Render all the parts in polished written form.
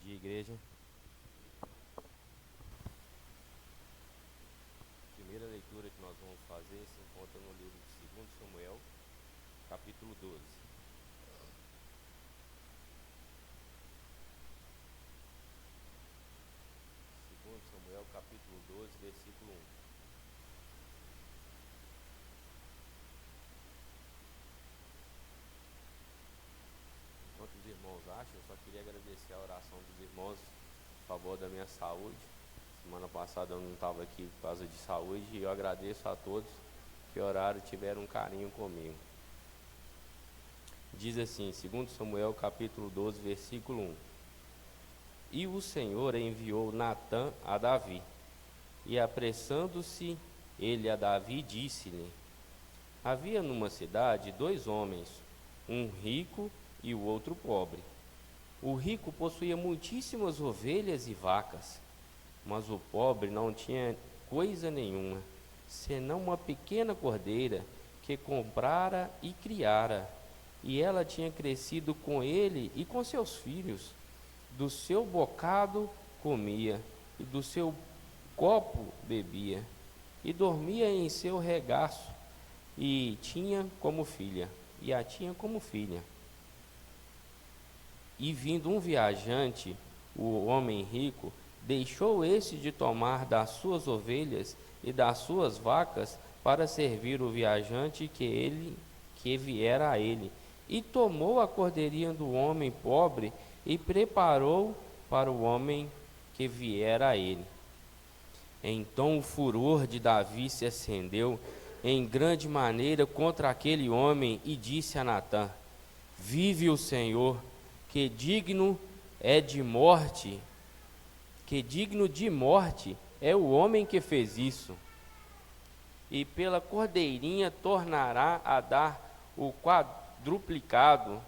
dia, igreja. A primeira leitura que nós vamos fazer se encontra no livro de 2 Samuel, capítulo 12. 2 Samuel, capítulo 12, versículo 1. Enquanto os irmãos acham, eu só queria agradecer a oração dos irmãos a favor da minha saúde. Semana passada eu não estava aqui por causa de saúde e eu agradeço a todos que oraram e tiveram um carinho comigo. Diz assim, 2 Samuel capítulo 12, versículo 1. E o Senhor enviou Natã a Davi, e apressando-se ele a Davi, disse-lhe: havia numa cidade 2 homens, um rico e o outro pobre. O rico possuía muitíssimas ovelhas e vacas, mas o pobre não tinha coisa nenhuma, senão uma pequena cordeira que comprara e criara, e ela tinha crescido com ele e com seus filhos. Do seu bocado comia, e do seu copo bebia, e dormia em seu regaço, e a tinha como filha. E vindo um viajante, o homem rico, deixou este de tomar das suas ovelhas e das suas vacas para servir o viajante que viera a ele, e tomou a cordeirinha do homem pobre e preparou para o homem que viera a ele. Então o furor de Davi se acendeu em grande maneira contra aquele homem e disse a Natã: vive o Senhor, que digno de morte é o homem que fez isso, e pela cordeirinha tornará a dar o quadruplicado,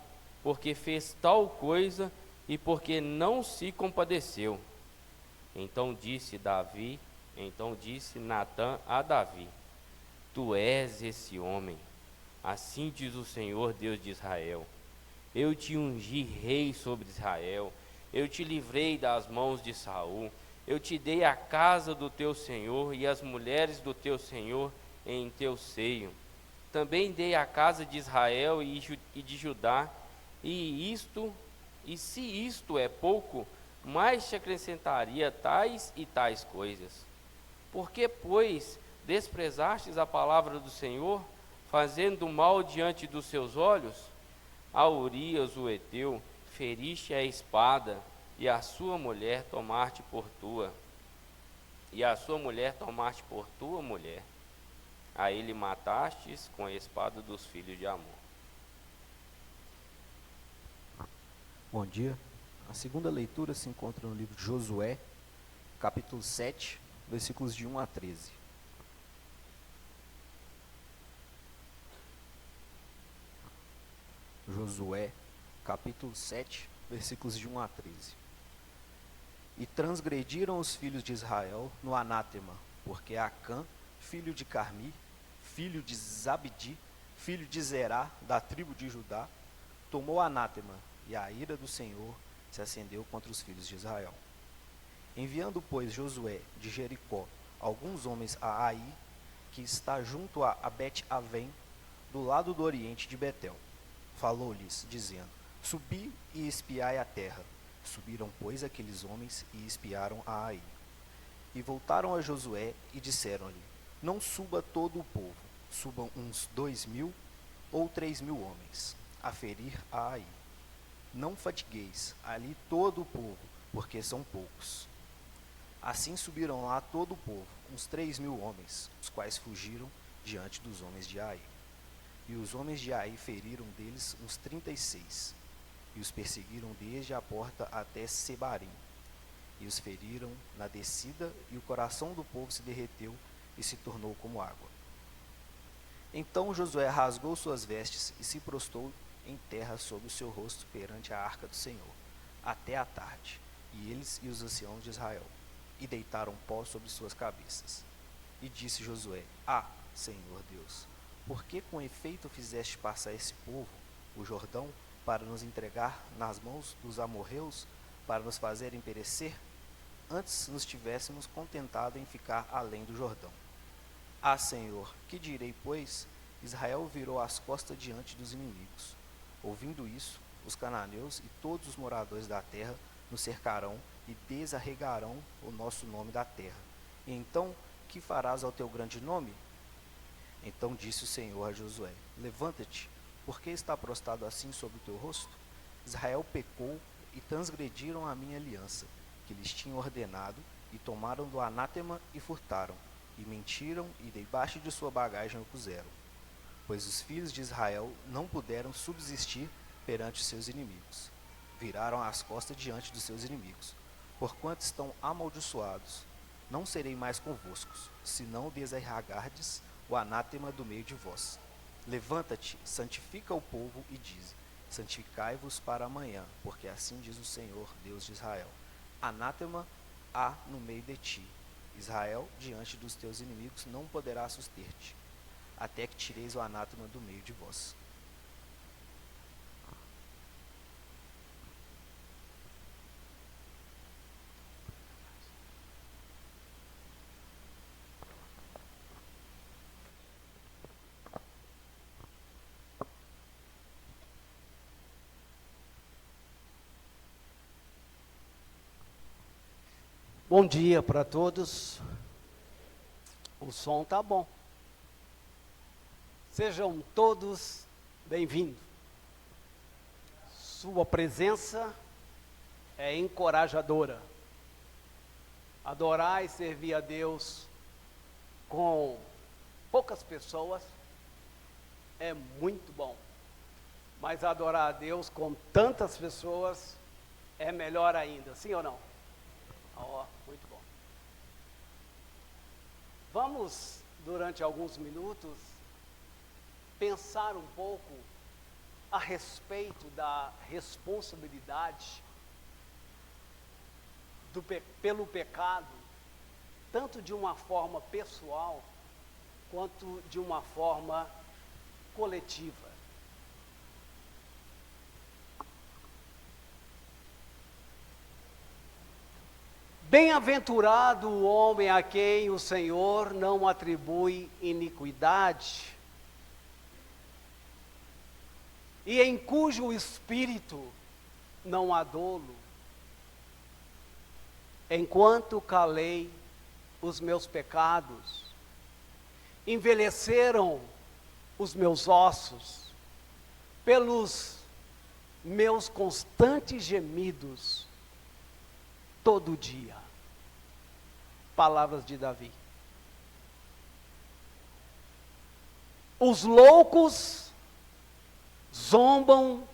porque fez tal coisa e porque não se compadeceu. Então disse Natã a Davi: tu és esse homem. Assim diz o Senhor Deus de Israel: eu te ungi rei sobre Israel, eu te livrei das mãos de Saul, eu te dei a casa do teu senhor e as mulheres do teu senhor em teu seio. Também dei a casa de Israel e de Judá, e se isto é pouco, mais te acrescentaria tais e tais coisas. Por que, pois, desprezastes a palavra do Senhor, fazendo mal diante dos seus olhos? A Urias o heteu feriste a espada, e a sua mulher tomaste por tua mulher. A ele matastes com a espada dos filhos de Amon. Bom dia. A segunda leitura se encontra no livro de Josué, capítulo 7, versículos de 1 a 13. Josué, capítulo 7, versículos de 1 a 13. E transgrediram os filhos de Israel no anátema, porque Acã, filho de Carmi, filho de Zabdi, filho de Zerá, da tribo de Judá, tomou anátema, e a ira do Senhor se acendeu contra os filhos de Israel. Enviando, pois, Josué de Jericó alguns homens a Ai, que está junto a Bet-Avém, do lado do oriente de Betel, falou-lhes, dizendo: subi e espiai a terra. Subiram, pois, aqueles homens e espiaram a Ai. E voltaram a Josué e disseram-lhe: não suba todo o povo, subam uns 2.000 ou 3.000 homens, a ferir a Ai. Não fatigueis ali todo o povo, porque são poucos. Assim subiram lá todo o povo, uns 3.000 homens, os quais fugiram diante dos homens de Ai. E os homens de Ai feriram deles uns 36, e os perseguiram desde a porta até Sebarim. E os feriram na descida, e o coração do povo se derreteu e se tornou como água. Então Josué rasgou suas vestes e se prostrou em terra sobre o seu rosto perante a arca do Senhor, até a tarde, e eles e os anciãos de Israel, e deitaram pó sobre suas cabeças. E disse Josué: Senhor Deus, por que com efeito fizeste passar esse povo, o Jordão, para nos entregar nas mãos dos amorreus, para nos fazerem perecer? Antes nos tivéssemos contentado em ficar além do Jordão. Ah, Senhor, que direi, pois? Israel virou as costas diante dos inimigos. Ouvindo isso, os cananeus e todos os moradores da terra nos cercarão e desarregarão o nosso nome da terra. E então, que farás ao teu grande nome? Então disse o Senhor a Josué: levanta-te, porque está prostrado assim sobre o teu rosto? Israel pecou e transgrediram a minha aliança, que lhes tinha ordenado, e tomaram do anátema e furtaram, e mentiram, e debaixo de sua bagagem o puseram. Pois os filhos de Israel não puderam subsistir perante os seus inimigos. Viraram as costas diante dos seus inimigos. Porquanto estão amaldiçoados, não serei mais convosco, se não desarragardes o anátema do meio de vós. Levanta-te, santifica o povo e dize: santificai-vos para amanhã, porque assim diz o Senhor, Deus de Israel: anátema há no meio de ti. Israel, diante dos teus inimigos, não poderá suster-te, até que tireis o anátema do meio de vós. Bom dia para todos. O som tá bom. Sejam todos bem-vindos. Sua presença é encorajadora. Adorar e servir a Deus com poucas pessoas é muito bom. Mas adorar a Deus com tantas pessoas é melhor ainda, sim ou não? Muito bom. Vamos, durante alguns minutos, pensar um pouco a respeito da responsabilidade pelo pecado, tanto de uma forma pessoal, quanto de uma forma coletiva. Bem-aventurado o homem a quem o Senhor não atribui iniquidade, e em cujo espírito não há dolo. Enquanto calei os meus pecados, envelheceram os meus ossos, pelos meus constantes gemidos, todo dia. Palavras de Davi. Os loucos zombam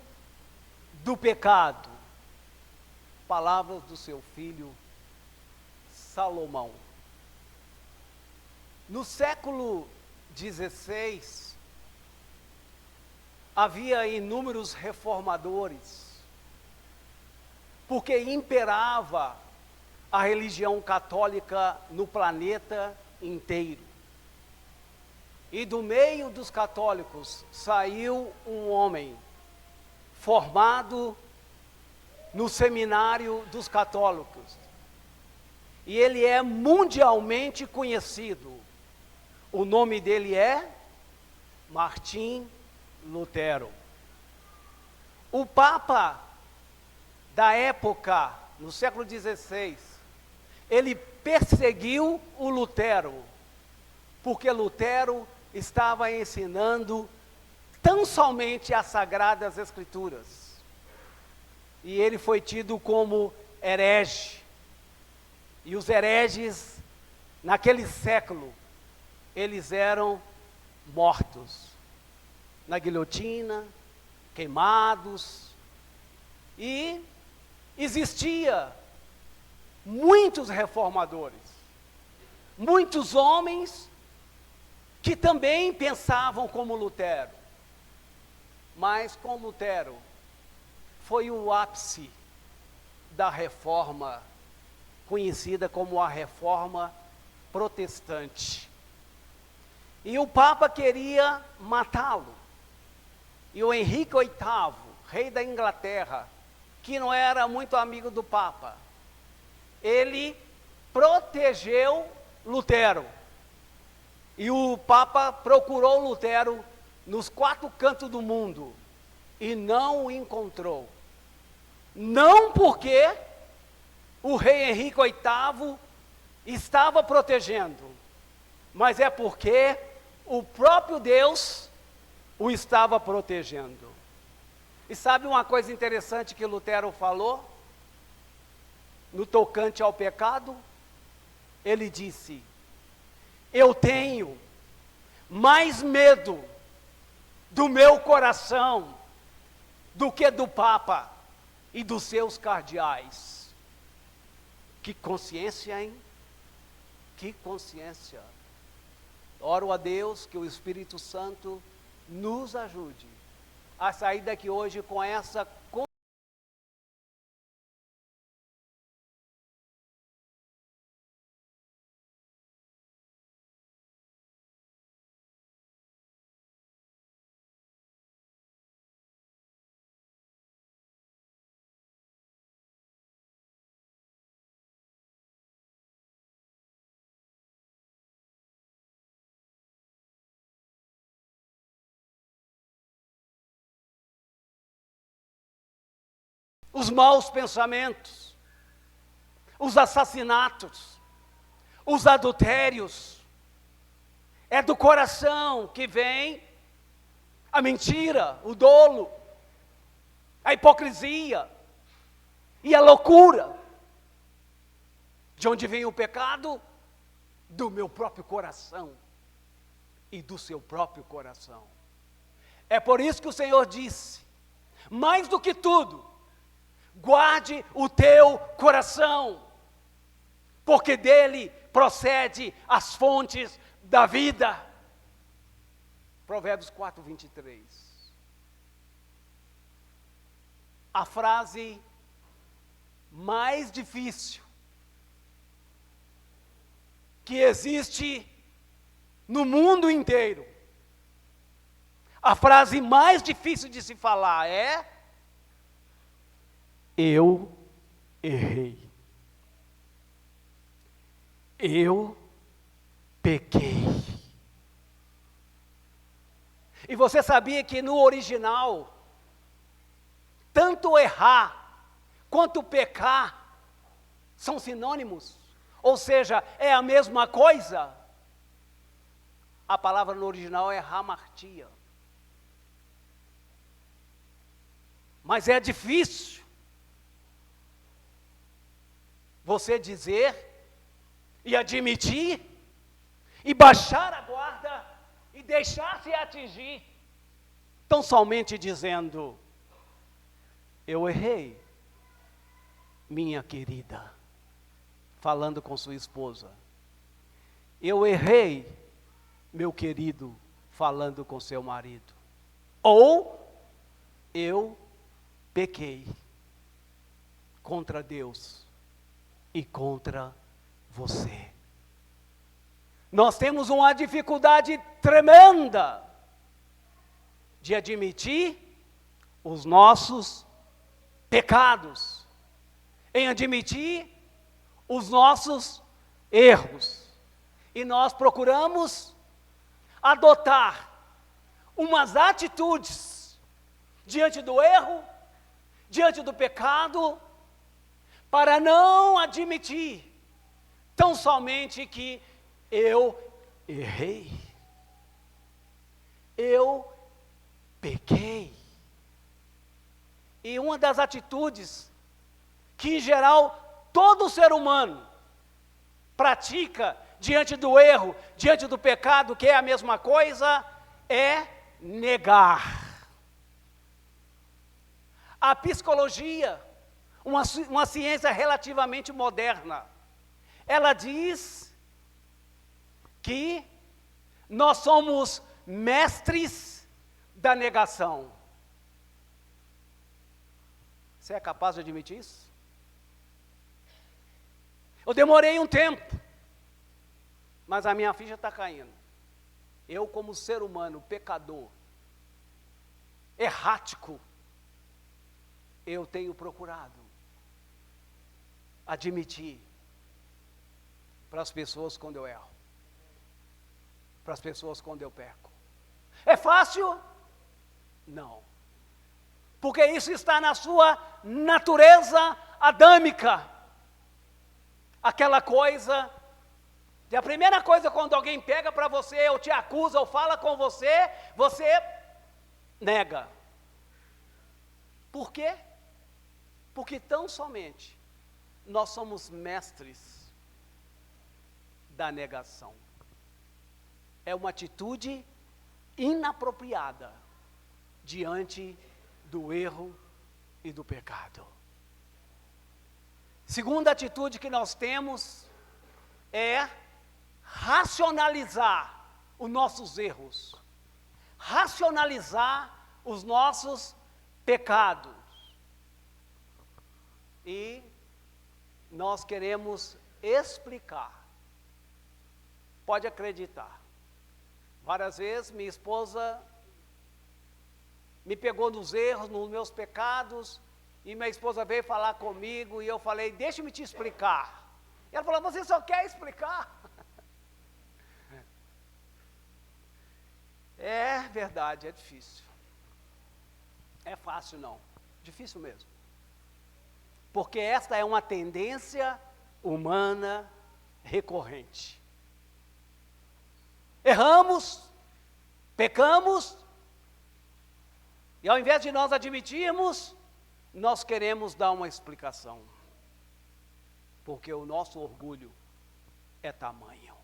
do pecado. Palavras do seu filho Salomão. No século XVI, havia inúmeros reformadores, porque imperava a religião católica no planeta inteiro. E do meio dos católicos saiu um homem formado no seminário dos católicos. E ele é mundialmente conhecido. O nome dele é Martim Lutero. O Papa da época, no século XVI, ele perseguiu o Lutero, porque Lutero estava ensinando tão somente as Sagradas Escrituras. E ele foi tido como herege. E os hereges, naquele século, eles eram mortos na guilhotina, queimados. E existia muitos reformadores, muitos homens que também pensavam como Lutero. Mas com Lutero foi o ápice da reforma, conhecida como a Reforma Protestante. E o Papa queria matá-lo. E o Henrique VIII, rei da Inglaterra, que não era muito amigo do Papa, ele protegeu Lutero. E o Papa procurou Lutero nos 4 cantos do mundo e não o encontrou. Não porque o rei Henrique VIII estava protegendo, mas é porque o próprio Deus o estava protegendo. E sabe uma coisa interessante que Lutero falou? No tocante ao pecado, ele disse: eu tenho mais medo do meu coração do que do Papa e dos seus cardeais. Que consciência, hein? Que consciência. Oro a Deus que o Espírito Santo nos ajude a sair daqui hoje com essa consciência. Os maus pensamentos, os assassinatos, os adultérios. É do coração que vem a mentira, o dolo, a hipocrisia e a loucura. De onde vem o pecado? Do meu próprio coração e do seu próprio coração. É por isso que o Senhor disse: mais do que tudo, guarde o teu coração, porque dele procede as fontes da vida. Provérbios 4, 23. A frase mais difícil que existe no mundo inteiro, a frase mais difícil de se falar é: eu errei. Eu pequei. E você sabia que no original, tanto errar quanto pecar são sinônimos? Ou seja, é a mesma coisa? A palavra no original é hamartia. Mas é difícil você dizer e admitir e baixar a guarda e deixar-se atingir, tão somente dizendo: eu errei, minha querida, falando com sua esposa. Eu errei, meu querido, falando com seu marido. Ou eu pequei contra Deus e contra você. Nós temos uma dificuldade tremenda de admitir os nossos pecados, em admitir os nossos erros. E nós procuramos adotar umas atitudes diante do erro, diante do pecado, para não admitir tão somente que eu errei, eu pequei. E uma das atitudes que, em geral, todo ser humano pratica diante do erro, diante do pecado, que é a mesma coisa, é negar. A psicologia, uma ciência relativamente moderna, ela diz que nós somos mestres da negação. Você é capaz de admitir isso? Eu demorei um tempo, mas a minha ficha está caindo. Eu, como ser humano, pecador, errático, eu tenho procurado admitir para as pessoas quando eu erro, para as pessoas quando eu peco. É fácil? Não. Porque isso está na sua natureza adâmica. Aquela coisa, de a primeira coisa quando alguém pega para você, ou te acusa, ou fala com você, você nega. Por quê? Porque tão somente nós somos mestres da negação. É uma atitude inapropriada diante do erro e do pecado. Segunda atitude que nós temos é racionalizar os nossos erros, racionalizar os nossos pecados. E nós queremos explicar. Pode acreditar. Várias vezes minha esposa me pegou nos erros, nos meus pecados, e minha esposa veio falar comigo, e eu falei, deixa-me te explicar. E ela falou, você só quer explicar? É verdade, é difícil. É fácil não, difícil mesmo. Porque esta é uma tendência humana recorrente. Erramos, pecamos, e ao invés de nós admitirmos, nós queremos dar uma explicação. Porque o nosso orgulho é tamanho.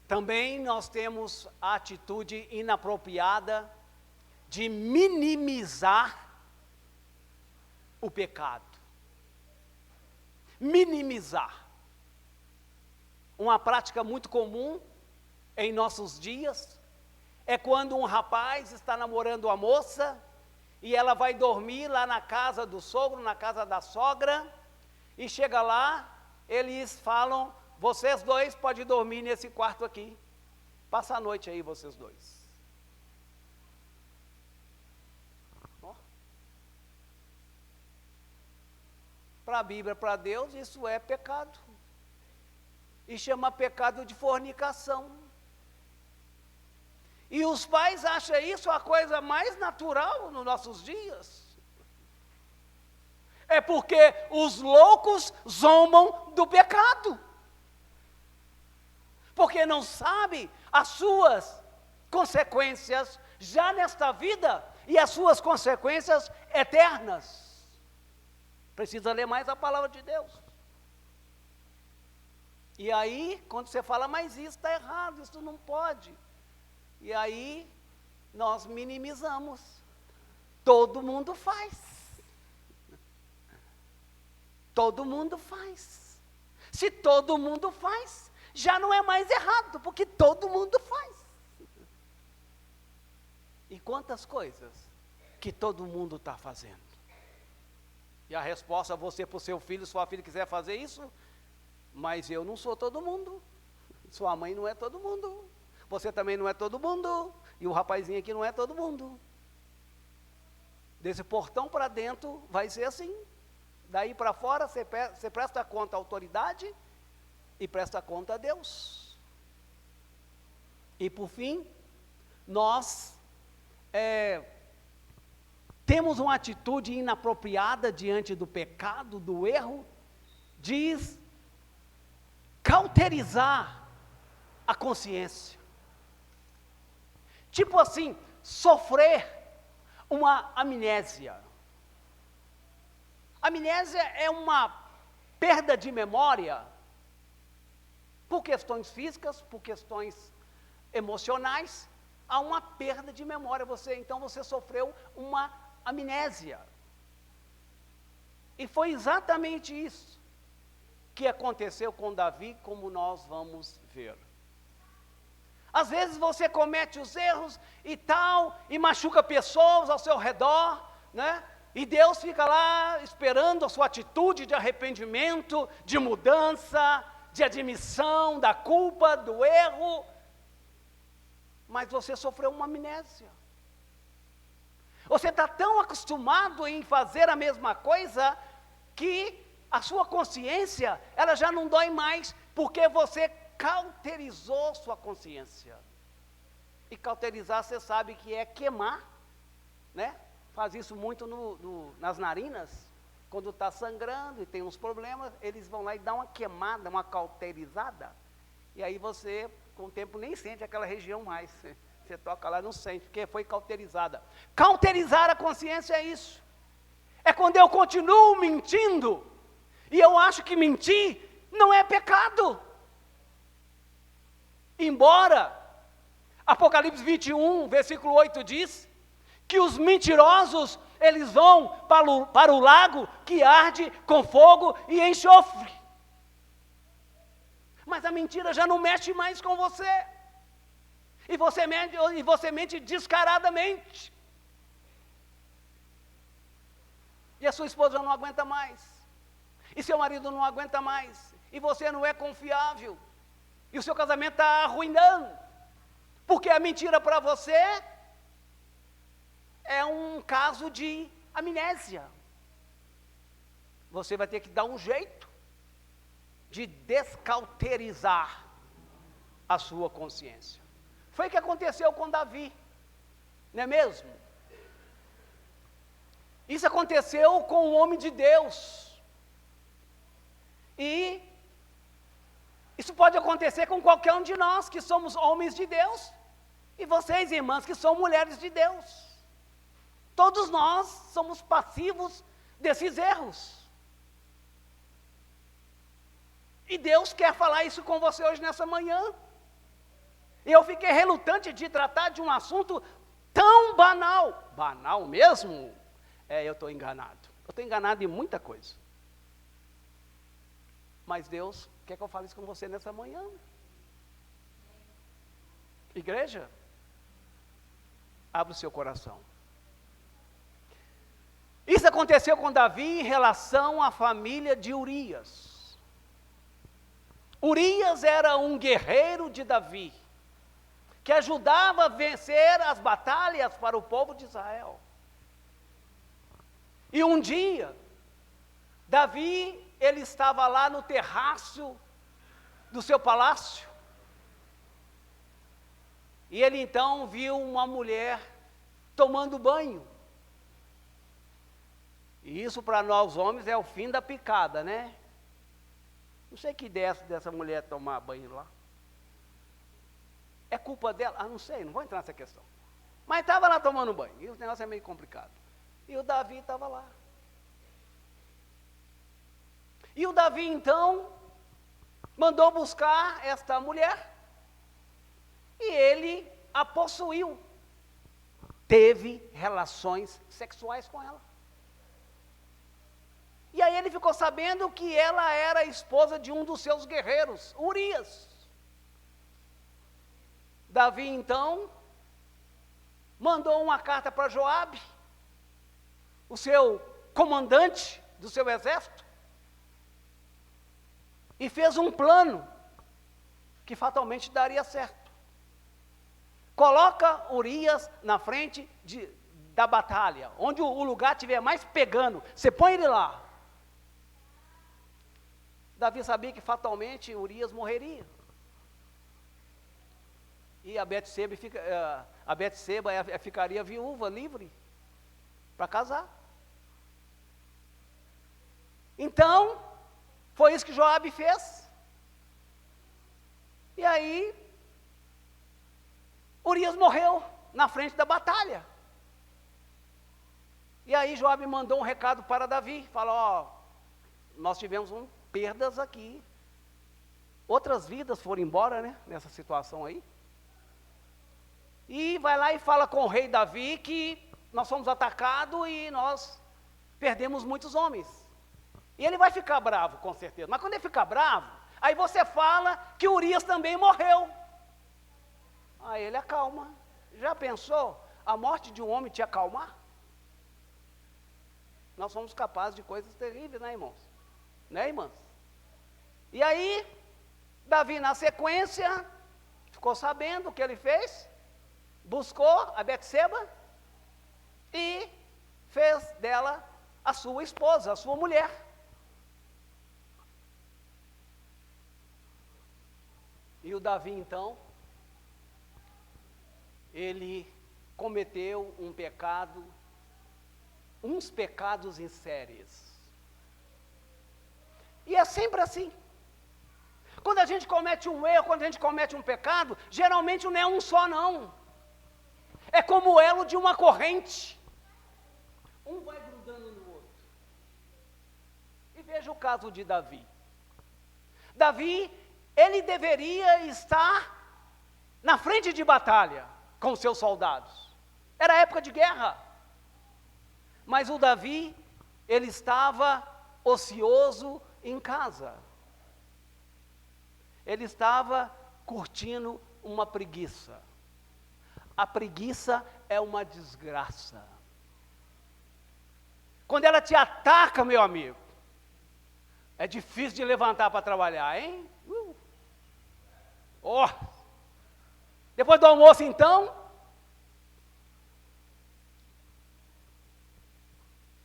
Também nós temos a atitude inapropriada de minimizar o pecado. Minimizar. Uma prática muito comum em nossos dias é quando um rapaz está namorando uma moça e ela vai dormir lá na casa do sogro, na casa da sogra, e chega lá, eles falam, vocês dois podem dormir nesse quarto aqui, passa a noite aí vocês dois. Para a Bíblia, para Deus, isso é pecado. E chama pecado de fornicação. E os pais acham isso a coisa mais natural nos nossos dias. É porque os loucos zombam do pecado. Porque não sabem as suas consequências já nesta vida e as suas consequências eternas. Precisa ler mais a palavra de Deus. E aí, quando você fala, mas isso está errado, isso não pode. E aí, nós minimizamos. Todo mundo faz. Todo mundo faz. Se todo mundo faz, já não é mais errado, porque todo mundo faz. E quantas coisas que todo mundo está fazendo? E a resposta, você para o seu filho, sua filha quiser fazer isso, mas eu não sou todo mundo. Sua mãe não é todo mundo. Você também não é todo mundo. E o rapazinho aqui não é todo mundo. Desse portão para dentro vai ser assim. Daí para fora você presta conta à autoridade e presta conta a Deus. E por fim, nós temos uma atitude inapropriada diante do pecado, do erro, de cauterizar a consciência. Tipo assim, sofrer uma amnésia. Amnésia é uma perda de memória por questões físicas, por questões emocionais. Há uma perda de memória. Então você sofreu uma amnésia. E foi exatamente isso que aconteceu com Davi, como nós vamos ver. Às vezes você comete os erros e tal, e machuca pessoas ao seu redor, né? E Deus fica lá esperando a sua atitude de arrependimento, de mudança, de admissão da culpa, do erro. Mas você sofreu uma amnésia. Você está tão acostumado em fazer a mesma coisa que a sua consciência, ela já não dói mais, porque você cauterizou sua consciência. E cauterizar, você sabe que é queimar, né? Faz isso muito nas narinas, quando está sangrando e tem uns problemas, eles vão lá e dão uma queimada, uma cauterizada, e aí você, com o tempo, nem sente aquela região mais. Você toca lá e não sente, porque foi cauterizada. Cauterizar a consciência é isso. É quando eu continuo mentindo, e eu acho que mentir não é pecado. Embora Apocalipse 21, versículo 8 diz que os mentirosos, eles vão para o lago que arde com fogo e enxofre. Mas a mentira já não mexe mais com você. E você mente descaradamente. E a sua esposa não aguenta mais. E seu marido não aguenta mais. E você não é confiável. E o seu casamento está arruinando. Porque a mentira para você é um caso de amnésia. Você vai ter que dar um jeito de descauterizar a sua consciência. Foi o que aconteceu com Davi, não é mesmo? Isso aconteceu com um homem de Deus. E isso pode acontecer com qualquer um de nós que somos homens de Deus. E vocês, irmãs, que são mulheres de Deus. Todos nós somos passivos desses erros. E Deus quer falar isso com você hoje nessa manhã. E eu fiquei relutante de tratar de um assunto tão banal. Banal mesmo? Eu estou enganado. Eu estou enganado em muita coisa. Mas Deus quer que eu fale isso com você nessa manhã. Igreja, abra o seu coração. Isso aconteceu com Davi em relação à família de Urias. Urias era um guerreiro de Davi, que ajudava a vencer as batalhas para o povo de Israel. E um dia, Davi, ele estava lá no terraço do seu palácio, e ele então viu uma mulher tomando banho. E isso para nós homens é o fim da picada, né? Não sei que ideia dessa mulher tomar banho lá. É culpa dela? Não sei, não vou entrar nessa questão. Mas estava lá tomando banho, e o negócio é meio complicado. E o Davi estava lá. E o Davi, então, mandou buscar esta mulher, e ele a possuiu. Teve relações sexuais com ela. E aí ele ficou sabendo que ela era a esposa de um dos seus guerreiros, Urias. Davi, então, mandou uma carta para Joabe, o seu comandante do seu exército, e fez um plano que fatalmente daria certo. Coloca Urias na frente da batalha, onde o lugar estiver mais pegando, você põe ele lá. Davi sabia que fatalmente Urias morreria. E a Betseba ficaria viúva, livre, para casar. Então, foi isso que Joabe fez. E aí, Urias morreu na frente da batalha. E aí Joabe mandou um recado para Davi, falou, nós tivemos perdas aqui. Outras vidas foram embora, né, nessa situação aí. E vai lá e fala com o rei Davi que nós fomos atacados e nós perdemos muitos homens. E ele vai ficar bravo, com certeza. Mas quando ele ficar bravo, aí você fala que Urias também morreu. Aí ele acalma. Já pensou a morte de um homem te acalmar? Nós somos capazes de coisas terríveis, né, irmãos? Né, irmãs? E aí, Davi, na sequência, ficou sabendo o que ele fez, buscou a Betseba e fez dela a sua esposa, a sua mulher. E o Davi, então, ele cometeu um pecado, uns pecados em séries. E é sempre assim. Quando a gente comete um erro, quando a gente comete um pecado, geralmente não é um só, não. É como o elo de uma corrente. Um vai grudando no outro. E veja o caso de Davi. Davi, ele deveria estar na frente de batalha com seus soldados. Era época de guerra. Mas o Davi, ele estava ocioso em casa. Ele estava curtindo uma preguiça. A preguiça é uma desgraça. Quando ela te ataca, meu amigo, é difícil de levantar para trabalhar, hein? Oh. Depois do almoço, então,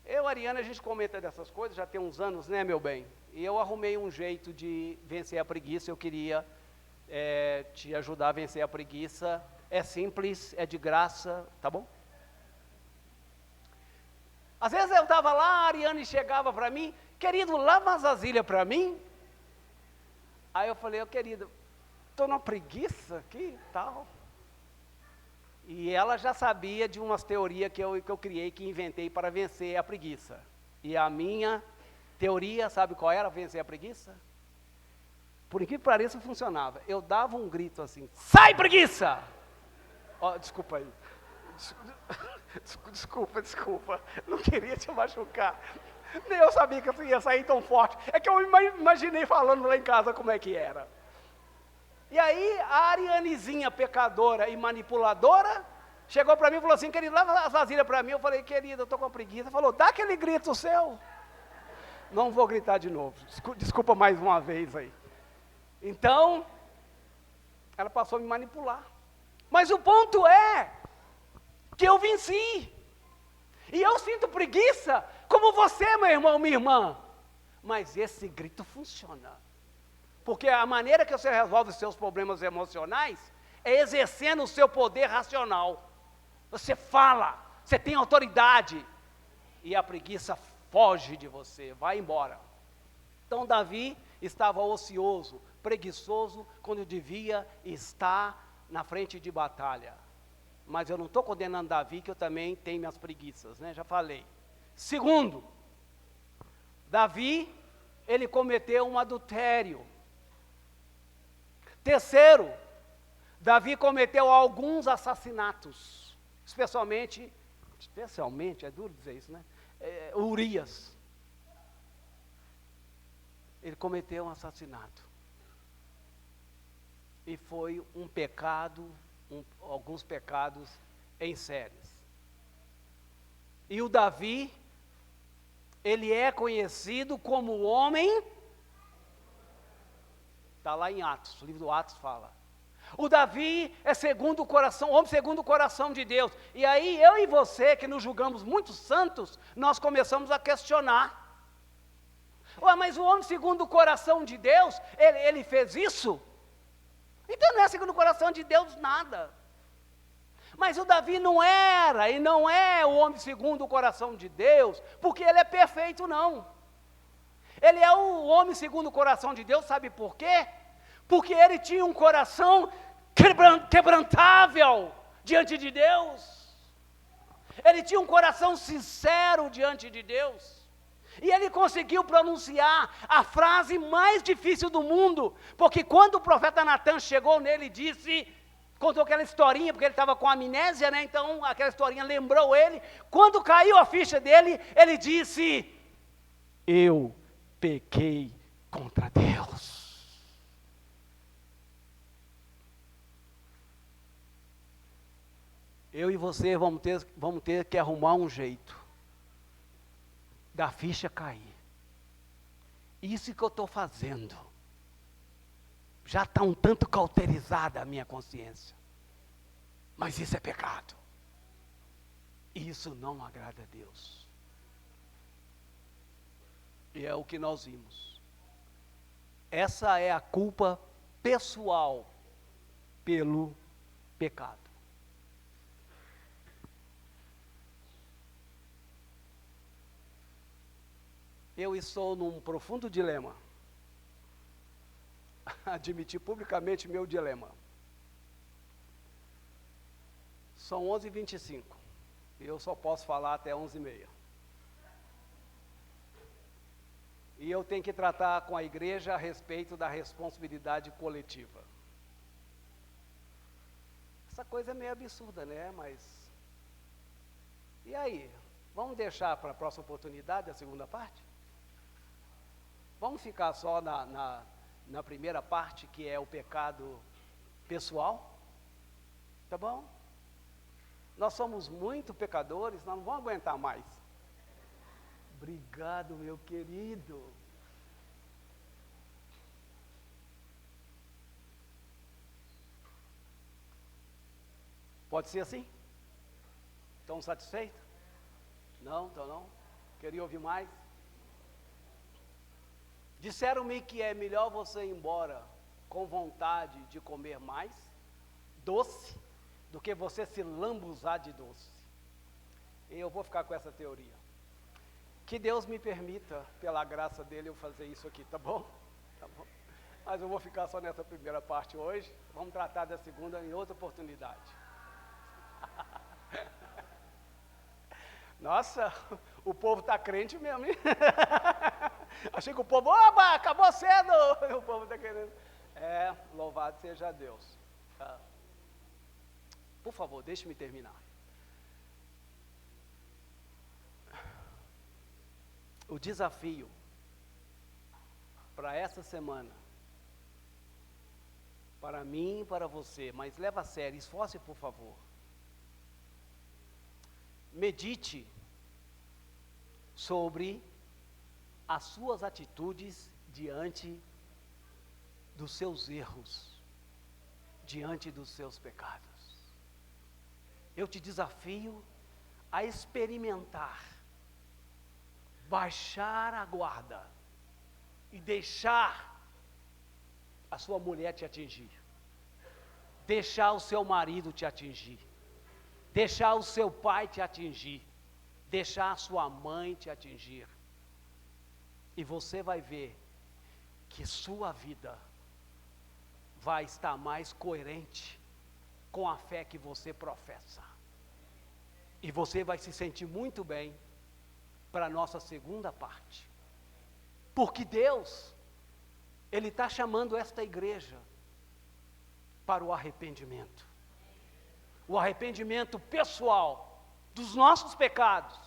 eu e a Ariana, a gente comenta dessas coisas, já tem uns anos, né, meu bem? E eu arrumei um jeito de vencer a preguiça, eu queria te ajudar a vencer a preguiça. É simples, é de graça, tá bom? Às vezes eu estava lá, a Ariane chegava para mim, querido, lava as vasilhas para mim. Aí eu falei, querido, estou numa preguiça aqui e tal. E ela já sabia de umas teorias que eu criei, que inventei para vencer a preguiça. E a minha teoria, sabe qual era, vencer a preguiça? Por incrível que pareça, funcionava. Eu dava um grito assim, sai preguiça! Oh, desculpa aí. Desculpa. Não queria te machucar. Nem eu sabia que eu ia sair tão forte. É que eu imaginei falando lá em casa como é que era. E aí, a Arianezinha pecadora e manipuladora chegou para mim e falou assim, querido, lava as vasilhas para mim. Eu falei, querido, eu estou com preguiça. Falou, dá aquele grito seu. Não vou gritar de novo. Desculpa mais uma vez aí. Então, ela passou a me manipular. Mas o ponto é que eu venci. E eu sinto preguiça, como você, meu irmão, minha irmã. Mas esse grito funciona. Porque a maneira que você resolve os seus problemas emocionais é exercendo o seu poder racional. Você fala, você tem autoridade. E a preguiça foge de você, vai embora. Então Davi estava ocioso, preguiçoso, quando devia estar na frente de batalha. Mas eu não estou condenando Davi, que eu também tenho minhas preguiças, né? Já falei. Segundo, Davi, ele cometeu um adultério. Terceiro, Davi cometeu alguns assassinatos, especialmente, é duro dizer isso, né? Urias. Ele cometeu um assassinato. E foi um pecado, alguns pecados em séries. E o Davi, ele é conhecido como o homem, está lá em Atos, o livro do Atos fala. O Davi é segundo o coração, homem segundo o coração de Deus. E aí eu e você, que nos julgamos muito santos, nós começamos a questionar. Ué, mas o homem segundo o coração de Deus, ele fez isso? Então não é segundo o coração de Deus nada. Mas o Davi não era e não é o homem segundo o coração de Deus, porque ele é perfeito, não. Ele é o homem segundo o coração de Deus, sabe por quê? Porque ele tinha um coração quebrantável diante de Deus. Ele tinha um coração sincero diante de Deus. E ele conseguiu pronunciar a frase mais difícil do mundo, porque quando o profeta Natan chegou nele e disse, contou aquela historinha, porque ele estava com amnésia, né? Então aquela historinha lembrou ele. Quando caiu a ficha dele, ele disse, eu pequei contra Deus. Eu e você vamos ter que arrumar um jeito da ficha cair. Isso que eu estou fazendo já está um tanto cauterizada a minha consciência, mas isso é pecado. Isso não agrada a Deus. E é o que nós vimos. Essa é a culpa pessoal pelo pecado. Eu estou num profundo dilema. Admitir publicamente meu dilema. São 11h25. E eu só posso falar até 11h30. E eu tenho que tratar com a igreja a respeito da responsabilidade coletiva. Essa coisa é meio absurda, né? Mas... E aí? Vamos deixar para a próxima oportunidade a segunda parte? Vamos ficar só na primeira parte, que é o pecado pessoal? Tá bom? Nós somos muito pecadores, nós não vamos aguentar mais. Obrigado, meu querido. Pode ser assim? Estão satisfeitos? Não, então não? Queria ouvir mais? Disseram-me que é melhor você ir embora com vontade de comer mais doce do que você se lambuzar de doce. E eu vou ficar com essa teoria. Que Deus me permita, pela graça dele, eu fazer isso aqui, tá bom? Tá bom. Mas eu vou ficar só nessa primeira parte hoje. Vamos tratar da segunda em outra oportunidade. Nossa, o povo está crente mesmo, hein? Achei que o povo, oba, acabou cedo. O povo está querendo. Louvado seja Deus. Por favor, deixe-me terminar. O desafio para essa semana, para mim e para você, mas leva a sério, esforce por favor. Medite sobre as suas atitudes diante dos seus erros, diante dos seus pecados. Eu te desafio a experimentar, baixar a guarda e deixar a sua mulher te atingir, deixar o seu marido te atingir, deixar o seu pai te atingir, deixar a sua mãe te atingir. E você vai ver que sua vida vai estar mais coerente com a fé que você professa. E você vai se sentir muito bem para a nossa segunda parte. Porque Deus, Ele está chamando esta igreja para o arrependimento. O arrependimento pessoal dos nossos pecados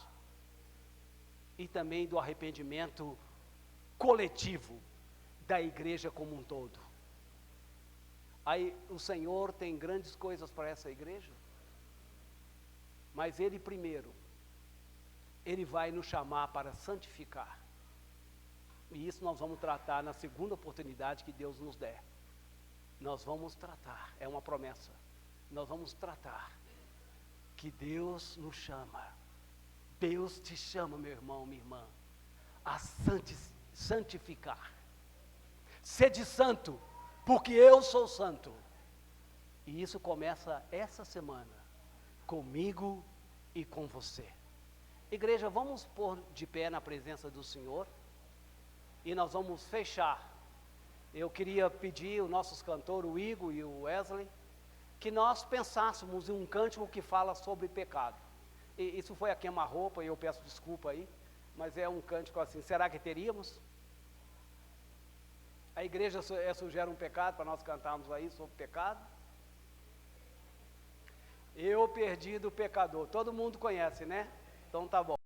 e também do arrependimento coletivo da igreja como um todo. Aí o Senhor tem grandes coisas para essa igreja, mas Ele primeiro, Ele vai nos chamar para santificar. E isso nós vamos tratar na segunda oportunidade que Deus nos der. Nós vamos tratar, é uma promessa. Nós vamos tratar que Deus nos chama. Deus te chama, meu irmão, minha irmã, a santificar. Sede santo, porque eu sou santo. E isso começa essa semana, comigo e com você. Igreja, vamos pôr de pé na presença do Senhor e nós vamos fechar. Eu queria pedir os nossos cantores, o Igor e o Wesley, que nós pensássemos em um cântico que fala sobre pecado. E isso foi a queima-roupa, e eu peço desculpa aí, mas é um cântico assim. Será que teríamos? A igreja sugere um pecado para nós cantarmos aí sobre pecado. Eu perdi do pecador. Todo mundo conhece, né? Então tá bom.